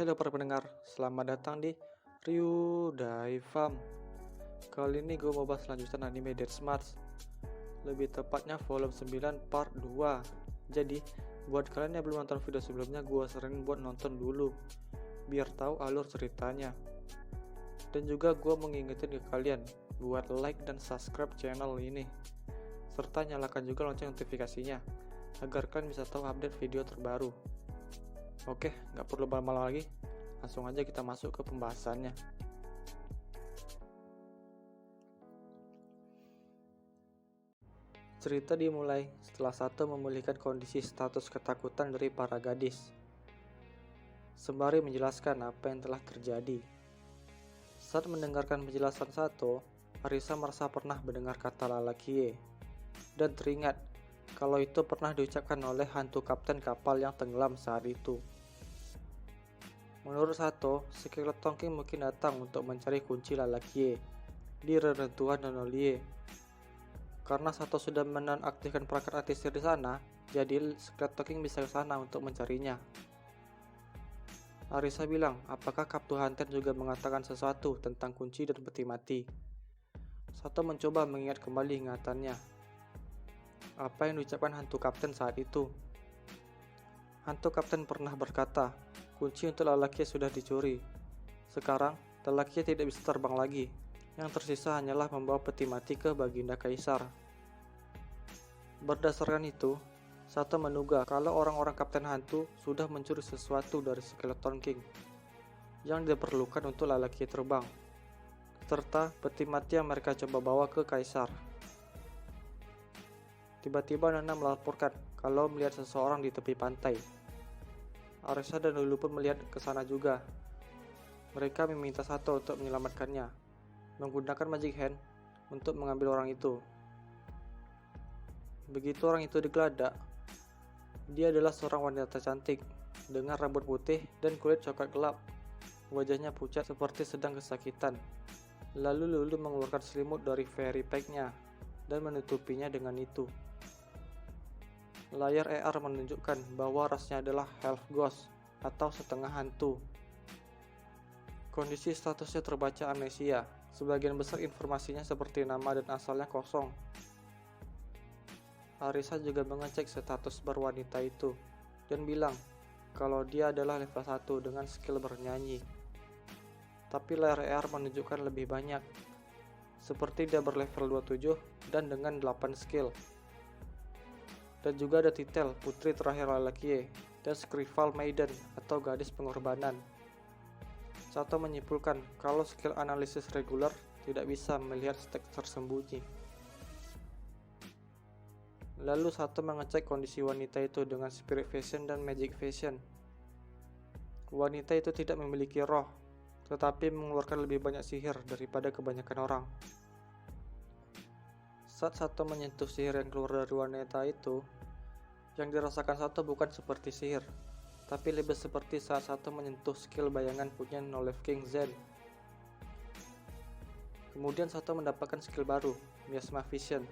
Halo para pendengar, selamat datang di Ryudai Farm. Kali ini gue mau bahas lanjutan anime Death Smarts, lebih tepatnya volume 9 part 2. Jadi, buat kalian yang belum nonton video sebelumnya, gue sering buat nonton dulu biar tahu alur ceritanya. Dan juga gue mengingetin ke kalian buat like dan subscribe channel ini, serta nyalakan juga lonceng notifikasinya agar kalian bisa tahu update video terbaru. Oke, nggak perlu lama-lama lagi, langsung aja kita masuk ke pembahasannya. Cerita dimulai setelah Sato memulihkan kondisi status ketakutan dari para gadis, sembari menjelaskan apa yang telah terjadi. Saat mendengarkan penjelasan Sato, Arisa merasa pernah mendengar kata Lalakie, dan teringat kalau itu pernah diucapkan oleh hantu kapten kapal yang tenggelam saat itu. Menurut Sato, Skeleton King mungkin datang untuk mencari kunci Lalakie di reruntuhan Nonolie. Karena Sato sudah menonaktifkan perangkat atisir di sana, jadi Skeleton King bisa ke sana untuk mencarinya. Arisa bilang, apakah Kaptu Hanten juga mengatakan sesuatu tentang kunci dan peti mati? Sato mencoba mengingat kembali ingatannya. Apa yang diucapkan hantu kapten saat itu? Hantu kapten pernah berkata, kunci untuk Lalakie sudah dicuri. Sekarang, Lalakie tidak bisa terbang lagi. Yang tersisa hanyalah membawa peti mati ke Baginda Kaisar. Berdasarkan itu, Sato menduga kalau orang-orang Kapten Hantu sudah mencuri sesuatu dari Skeleton King yang diperlukan untuk Lalakie terbang, serta peti mati yang mereka coba bawa ke Kaisar. Tiba-tiba Nana melaporkan kalau melihat seseorang di tepi pantai. Arisa dan Lulu pun melihat ke sana juga. Mereka meminta Sato untuk menyelamatkannya, menggunakan Magic Hand untuk mengambil orang itu. Begitu orang itu digeladak, dia adalah seorang wanita cantik dengan rambut putih dan kulit coklat gelap. Wajahnya pucat seperti sedang kesakitan. Lalu Lulu mengeluarkan selimut dari fairy pack-nya dan menutupinya dengan itu. Layar AR menunjukkan bahwa rasnya adalah half ghost atau setengah hantu. Kondisi statusnya terbaca amnesia, sebagian besar informasinya seperti nama dan asalnya kosong. Arisa juga mengecek status berwanita itu dan bilang kalau dia adalah level 1 dengan skill bernyanyi. Tapi layar AR menunjukkan lebih banyak, seperti dia berlevel 27 dan dengan 8 skill. Dan juga ada titel Putri Terakhir Lalakie dan Skrival Maiden atau Gadis Pengorbanan. Sato menyimpulkan kalau skill analisis reguler tidak bisa melihat teks tersembunyi. Lalu Sato mengecek kondisi wanita itu dengan Spirit Vision dan Magic Vision. Wanita itu tidak memiliki roh, tetapi mengeluarkan lebih banyak sihir daripada kebanyakan orang. Saat Sato menyentuh sihir yang keluar dari wanita itu, yang dirasakan Sato bukan seperti sihir, tapi lebih seperti saat Sato menyentuh skill bayangan punya Knowledge King Zen. Kemudian Sato mendapatkan skill baru, Miasma Vision.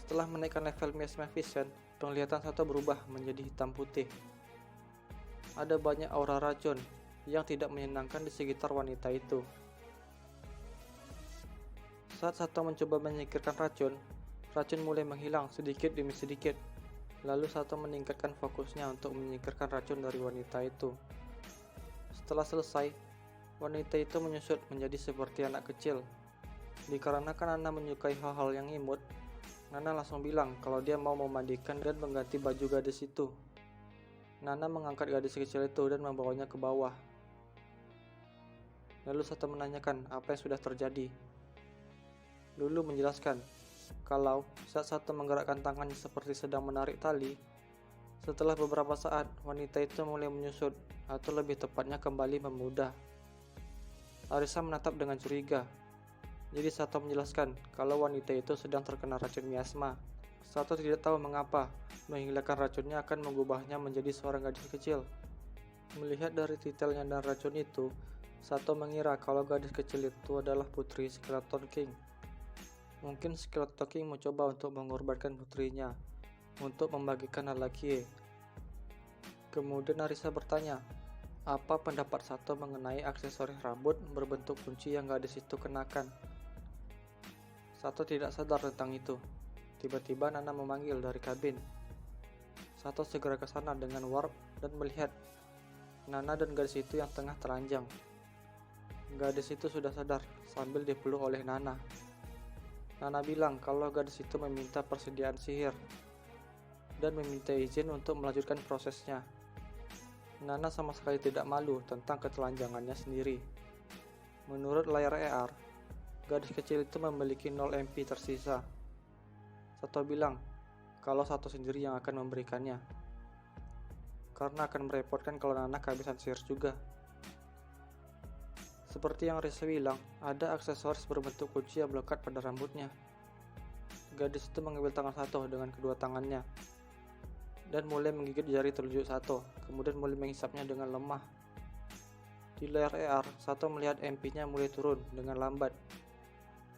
Setelah menaikkan level Miasma Vision, penglihatan Sato berubah menjadi hitam putih. Ada banyak aura racun yang tidak menyenangkan di sekitar wanita itu. Saat Sato mencoba menyingkirkan racun, racun mulai menghilang sedikit demi sedikit. Lalu Sato meningkatkan fokusnya untuk menyingkirkan racun dari wanita itu. Setelah selesai, wanita itu menyusut menjadi seperti anak kecil. Dikarenakan Nana menyukai hal-hal yang imut, Nana langsung bilang kalau dia mau memandikan dan mengganti baju gadis itu. Nana mengangkat gadis kecil itu dan membawanya ke bawah. Lalu Sato menanyakan apa yang sudah terjadi. Lulu menjelaskan kalau saat Sato menggerakkan tangannya seperti sedang menarik tali, setelah beberapa saat wanita itu mulai menyusut atau lebih tepatnya kembali memudar. Arisa menatap dengan curiga. Jadi Sato menjelaskan kalau wanita itu sedang terkena racun miasma. Sato tidak tahu mengapa menghilangkan racunnya akan mengubahnya menjadi seorang gadis kecil. Melihat dari titelnya dan racun itu, Sato mengira kalau gadis kecil itu adalah putri Skeleton King. Mungkin Skeleton King mencoba untuk mengorbankan putrinya untuk membagikan Lalakie. Kemudian Arisa bertanya, Apa pendapat Sato mengenai aksesoris rambut berbentuk kunci yang gadis itu kenakan? Sato tidak sadar tentang itu. Tiba-tiba Nana memanggil dari kabin. Sato segera ke sana dengan warp dan melihat Nana dan gadis itu yang tengah telanjang. Gadis itu sudah sadar sambil dipeluk oleh Nana. Nana bilang kalau gadis itu meminta persediaan sihir dan meminta izin untuk melanjutkan prosesnya. Nana sama sekali tidak malu tentang ketelanjangannya sendiri. Menurut layar AR, gadis kecil itu memiliki 0 MP tersisa. Sato bilang kalau Sato sendiri yang akan memberikannya, karena akan merepotkan kalau Nana kehabisan sihir juga. Seperti yang Risa bilang, ada aksesoris berbentuk kunci yang melekat pada rambutnya. Gadis itu mengambil tangan Sato dengan kedua tangannya dan mulai menggigit jari telunjuk Sato, kemudian mulai menghisapnya dengan lemah. Di layar AR, Sato melihat MP-nya mulai turun dengan lambat.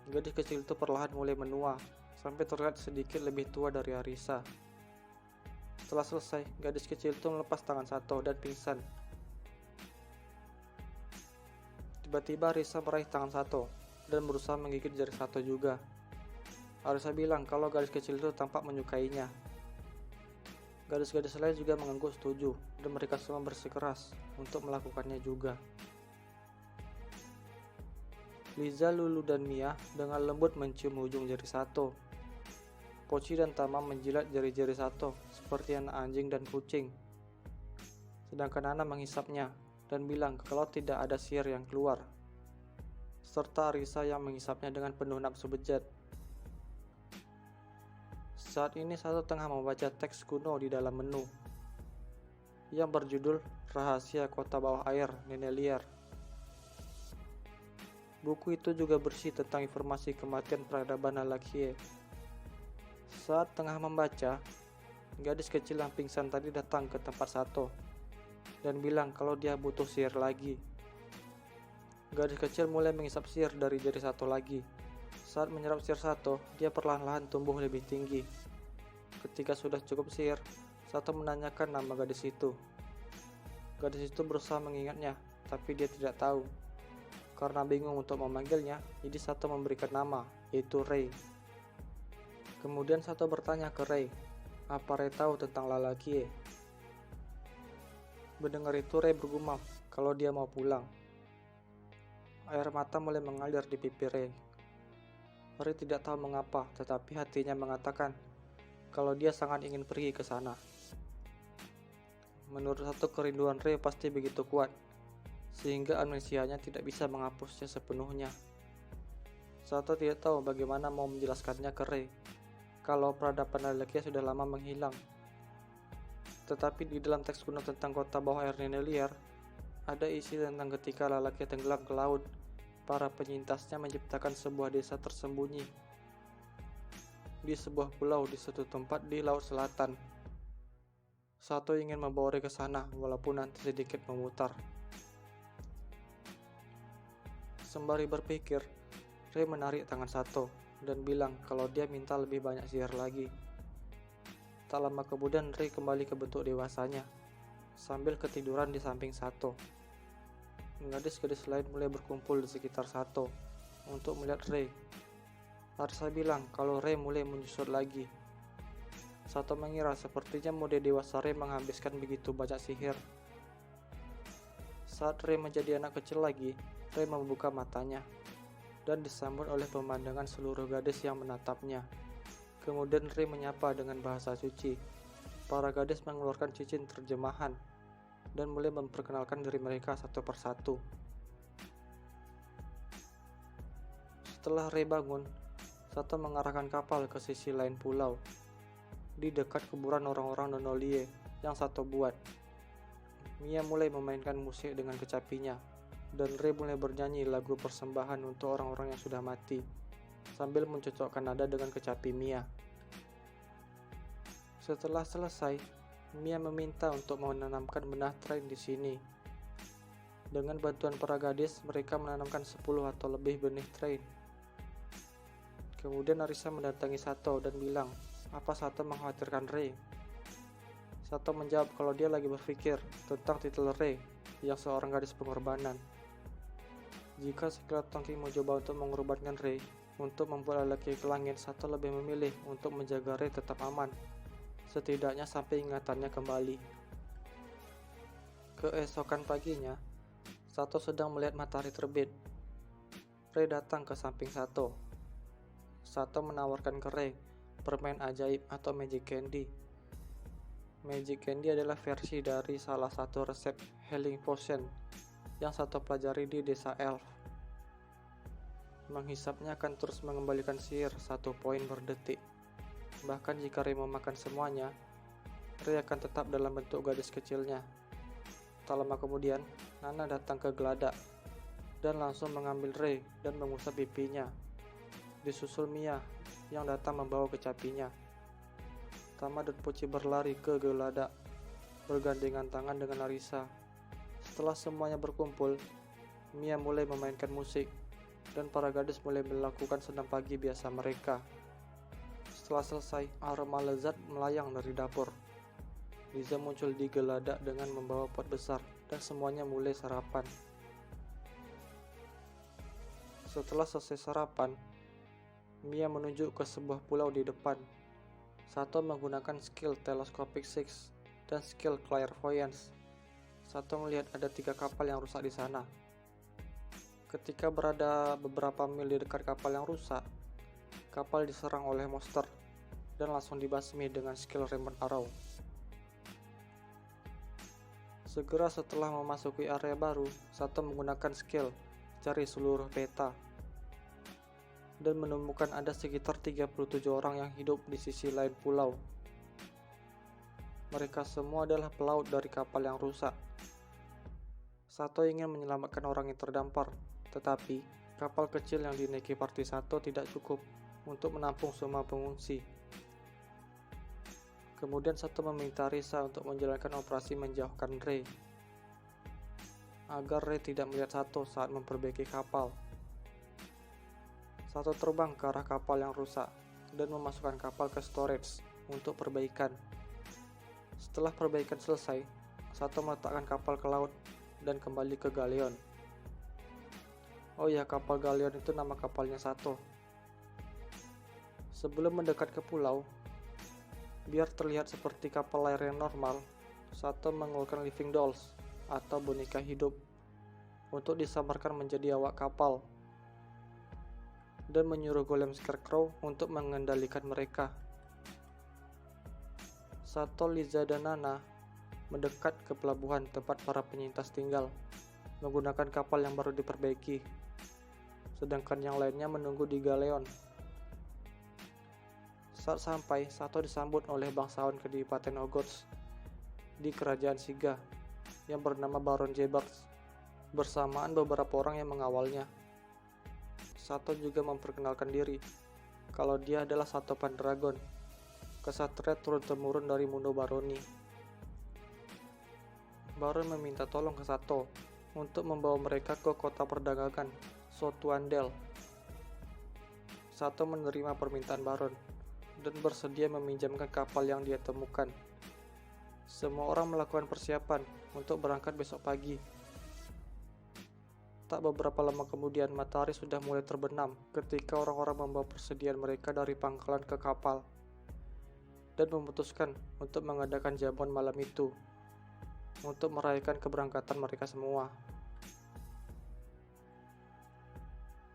Gadis kecil itu perlahan mulai menua, sampai terlihat sedikit lebih tua dari Arisa. Setelah selesai, gadis kecil itu melepas tangan Sato dan pingsan. Tiba-tiba Arisa meraih tangan Sato dan berusaha menggigit jari Sato juga. Arisa bilang kalau gadis kecil itu tampak menyukainya. Gadis-gadis lain juga mengangguk setuju dan mereka semua bersikeras untuk melakukannya juga. Liza, Lulu, dan Mia dengan lembut mencium ujung jari Sato. Pochi dan Tama menjilat jari-jari Sato seperti anak anjing dan kucing. Sedangkan Nana menghisapnya dan bilang kalau tidak ada sihir yang keluar. Serta Arisa yang menghisapnya dengan penuh nafsu bejat. Saat ini Sato tengah membaca teks kuno di dalam menu yang berjudul Rahasia Kota Bawah Air Nenek Liar. Buku itu juga berisi tentang informasi kematian peradaban Lalakie. Saat tengah membaca, gadis kecil yang pingsan tadi datang ke tempat Sato dan bilang kalau dia butuh sihir lagi. Gadis kecil mulai menghisap sihir dari jari Sato lagi. Saat menyerap sihir Sato, dia perlahan-lahan tumbuh lebih tinggi. Ketika sudah cukup sihir, Sato menanyakan nama gadis itu. Gadis itu berusaha mengingatnya, tapi dia tidak tahu. Karena bingung untuk memanggilnya, jadi Sato memberikan nama, yaitu Rei. Kemudian Sato bertanya ke Rei, apa Rei tahu tentang Lalakie? Mendengar itu Rei bergumam kalau dia mau pulang. Air mata mulai mengalir di pipi Rei. Rei tidak tahu mengapa, tetapi hatinya mengatakan kalau dia sangat ingin pergi ke sana. Menurut Sato, kerinduan Rei pasti begitu kuat, sehingga amnesianya tidak bisa menghapusnya sepenuhnya. Sato tidak tahu bagaimana mau menjelaskannya ke Rei, kalau peradaban Lalakie sudah lama menghilang. Tetapi di dalam teks kuno tentang kota bawah air Nenek Liar, ada isi tentang ketika Lalakie tenggelam ke laut, para penyintasnya menciptakan sebuah desa tersembunyi di sebuah pulau di suatu tempat di laut selatan. Sato ingin membawa Rei ke sana walaupun nanti sedikit memutar. Sembari berpikir, Rei menarik tangan Sato dan bilang kalau dia minta lebih banyak sihir lagi. Tak lama kemudian Rei kembali ke bentuk dewasanya sambil ketiduran di samping Sato. Gadis-gadis lain mulai berkumpul di sekitar Sato untuk melihat Rei. Arisa bilang kalau Rei mulai menyusut lagi. Sato mengira sepertinya mode dewasa Rei menghabiskan begitu banyak sihir. Saat Rei menjadi anak kecil lagi, Rei membuka matanya dan disambut oleh pemandangan seluruh gadis yang menatapnya. Kemudian Rei menyapa dengan bahasa suci. Para gadis mengeluarkan cincin terjemahan dan mulai memperkenalkan diri mereka satu persatu. Setelah Rei bangun, Sato mengarahkan kapal ke sisi lain pulau, di dekat kuburan orang-orang Nonolie yang Sato buat. Mia mulai memainkan musik dengan kecapinya, dan Rei mulai bernyanyi lagu persembahan untuk orang-orang yang sudah mati, sambil mencocokkan nada dengan kecapi Mia. Setelah selesai, Mia meminta untuk menanamkan benah train di sini. Dengan bantuan para gadis, mereka menanamkan 10 atau lebih benih train. Kemudian Arisa mendatangi Sato dan bilang, apa Sato mengkhawatirkan Rei? Sato menjawab kalau dia lagi berpikir tentang titel Rei yang seorang gadis pengorbanan. Jika Scarlet Tongking mencoba untuk mengorbankan Rey untuk membawa lelaki ke langit, Sato lebih memilih untuk menjaga Rey tetap aman, setidaknya sampai ingatannya kembali. Keesokan paginya, Sato sedang melihat matahari terbit. Rey datang ke samping Sato. Sato menawarkan ke Rey permen ajaib atau Magic Candy. Magic Candy adalah versi dari salah satu resep healing potion yang Sato pelajari di desa elf. Menghisapnya akan terus mengembalikan sihir 1 poin per detik. Bahkan jika Rey memakan semuanya, Rey akan tetap dalam bentuk gadis kecilnya. Tak lama kemudian, Nana datang ke geladak dan langsung mengambil Rey dan mengusap pipinya. Disusul Mia yang datang membawa kecapinya. Tama dan Pucci berlari ke geladak, bergandengan tangan dengan Arisa. Setelah semuanya berkumpul, Mia mulai memainkan musik, dan para gadis mulai melakukan senam pagi biasa mereka. Setelah selesai, aroma lezat melayang dari dapur. Liza muncul di geladak dengan membawa pot besar, dan semuanya mulai sarapan. Setelah selesai sarapan, Mia menuju ke sebuah pulau di depan. Sato menggunakan skill Telescopic Six dan skill Clairvoyance. Sato melihat ada 3 kapal yang rusak di sana. Ketika berada beberapa mil di dekat kapal yang rusak, kapal diserang oleh monster dan langsung dibasmi dengan skill Rainbow Arrow. Segera setelah memasuki area baru, Sato menggunakan skill cari seluruh peta dan menemukan ada sekitar 37 orang yang hidup di sisi lain pulau. Mereka semua adalah pelaut dari kapal yang rusak. Sato ingin menyelamatkan orang yang terdampar, tetapi kapal kecil yang dinaiki party Sato tidak cukup untuk menampung semua pengungsi. Kemudian Sato meminta Arisa untuk menjalankan operasi menjauhkan Rey, agar Rey tidak melihat Sato saat memperbaiki kapal. Sato terbang ke arah kapal yang rusak dan memasukkan kapal ke storage untuk perbaikan. Setelah perbaikan selesai, Sato meletakkan kapal ke laut dan kembali ke Galeon. Oh ya, kapal Galeon itu nama kapalnya Sato. Sebelum mendekat ke pulau, biar terlihat seperti kapal layar yang normal, Sato mengeluarkan Living Dolls atau boneka hidup untuk disamarkan menjadi awak kapal dan menyuruh Golem Scarecrow untuk mengendalikan mereka. Sato, Liza, dan Nana mendekat ke pelabuhan tempat para penyintas tinggal menggunakan kapal yang baru diperbaiki, sedangkan yang lainnya menunggu di Galeon. Saat sampai, Sato disambut oleh bangsawan Kedipaten Ogots di kerajaan Siga yang bernama Baron Jebers, bersamaan beberapa orang yang mengawalnya. Sato juga memperkenalkan diri kalau dia adalah Sato Pendragon, kesatria turun-temurun dari Mundo Baroni. Baron meminta tolong ke Sato untuk membawa mereka ke kota perdagangan Sotuandel. Sato menerima permintaan Baron dan bersedia meminjamkan kapal yang dia temukan. Semua orang melakukan persiapan untuk berangkat besok pagi. Tak beberapa lama kemudian, matahari sudah mulai terbenam ketika orang-orang membawa persediaan mereka dari pangkalan ke kapal dan memutuskan untuk mengadakan jamuan malam itu untuk merayakan keberangkatan mereka semua.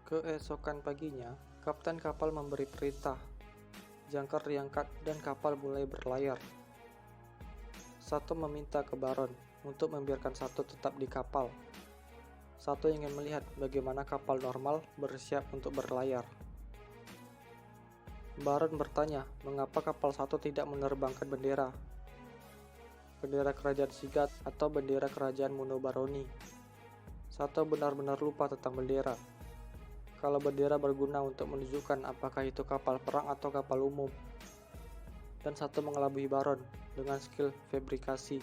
Keesokan paginya, kapten kapal memberi perintah. Jangkar diangkat dan kapal mulai berlayar. Sato meminta ke Baron untuk membiarkan Sato tetap di kapal. Sato ingin melihat bagaimana kapal normal bersiap untuk berlayar. Baron bertanya mengapa kapal Sato tidak menerbangkan bendera kerajaan Sigat atau bendera kerajaan Mundo Baroni. Sato benar-benar lupa tentang bendera. Kalau bendera berguna untuk menunjukkan apakah itu kapal perang atau kapal umum. Dan Sato mengelabui Baron dengan skill fabrikasi.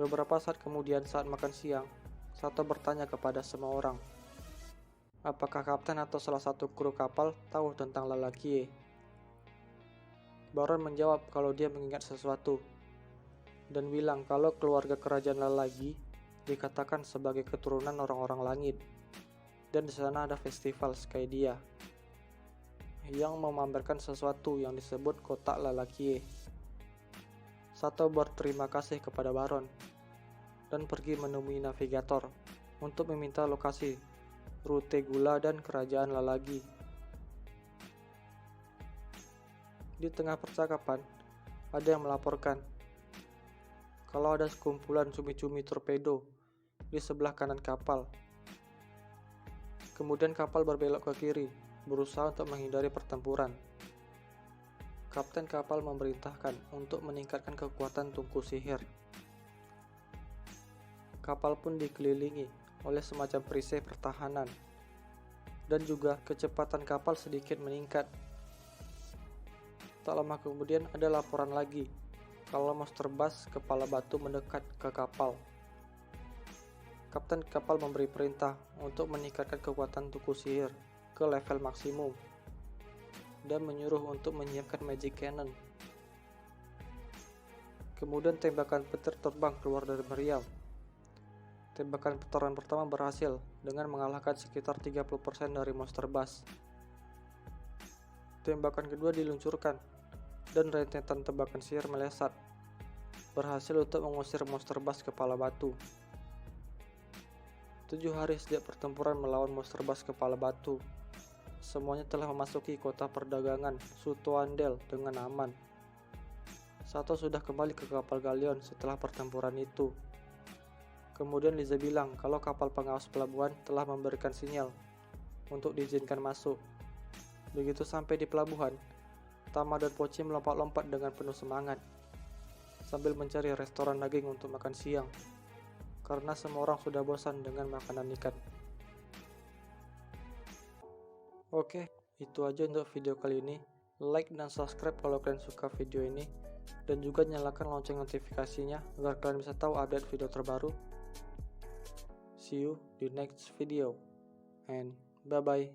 Beberapa saat kemudian saat makan siang, Sato bertanya kepada semua orang, apakah kapten atau salah satu kru kapal tahu tentang Lalakie? Baron menjawab kalau dia mengingat sesuatu. dan bilang kalau keluarga kerajaan Lalagi dikatakan sebagai keturunan orang-orang langit, dan di sana ada festival Skydia yang memamerkan sesuatu yang disebut kotak Lalakie. Sato berterima kasih kepada Baron dan pergi menemui navigator untuk meminta lokasi rute gula dan kerajaan Lalagi. Di tengah percakapan, ada yang melaporkan kalau ada sekumpulan cumi-cumi torpedo di sebelah kanan kapal. Kemudian kapal berbelok ke kiri, berusaha untuk menghindari pertempuran. Kapten kapal memerintahkan untuk meningkatkan kekuatan tungku sihir. Kapal pun dikelilingi oleh semacam perisai pertahanan, dan juga kecepatan kapal sedikit meningkat. Tak lama kemudian ada laporan lagi kalau monster bas kepala batu mendekat ke kapal. Kapten kapal memberi perintah untuk meningkatkan kekuatan tungku sihir ke level maksimum dan menyuruh untuk menyiapkan magic cannon. Kemudian tembakan petir terbang keluar dari meriam. Tembakan putaran pertama berhasil dengan mengalahkan sekitar 30% dari monster bas. Tembakan kedua diluncurkan dan rentetan tembakan sihir melesat, berhasil untuk mengusir monster bas kepala batu. 7 hari sejak pertempuran melawan monster bas kepala batu, semuanya telah memasuki kota perdagangan Sutoandel dengan aman. Sato sudah kembali ke kapal galion setelah pertempuran itu. Kemudian Liza bilang kalau kapal pengawas pelabuhan telah memberikan sinyal untuk diizinkan masuk. Begitu sampai di pelabuhan, Tama dan Pochi melompat-lompat dengan penuh semangat sambil mencari restoran daging untuk makan siang, karena semua orang sudah bosan dengan makanan ikan. Oke, itu aja untuk video kali ini. Like dan subscribe kalau kalian suka video ini, dan juga nyalakan lonceng notifikasinya agar kalian bisa tahu update video terbaru. See you di next video, and bye bye.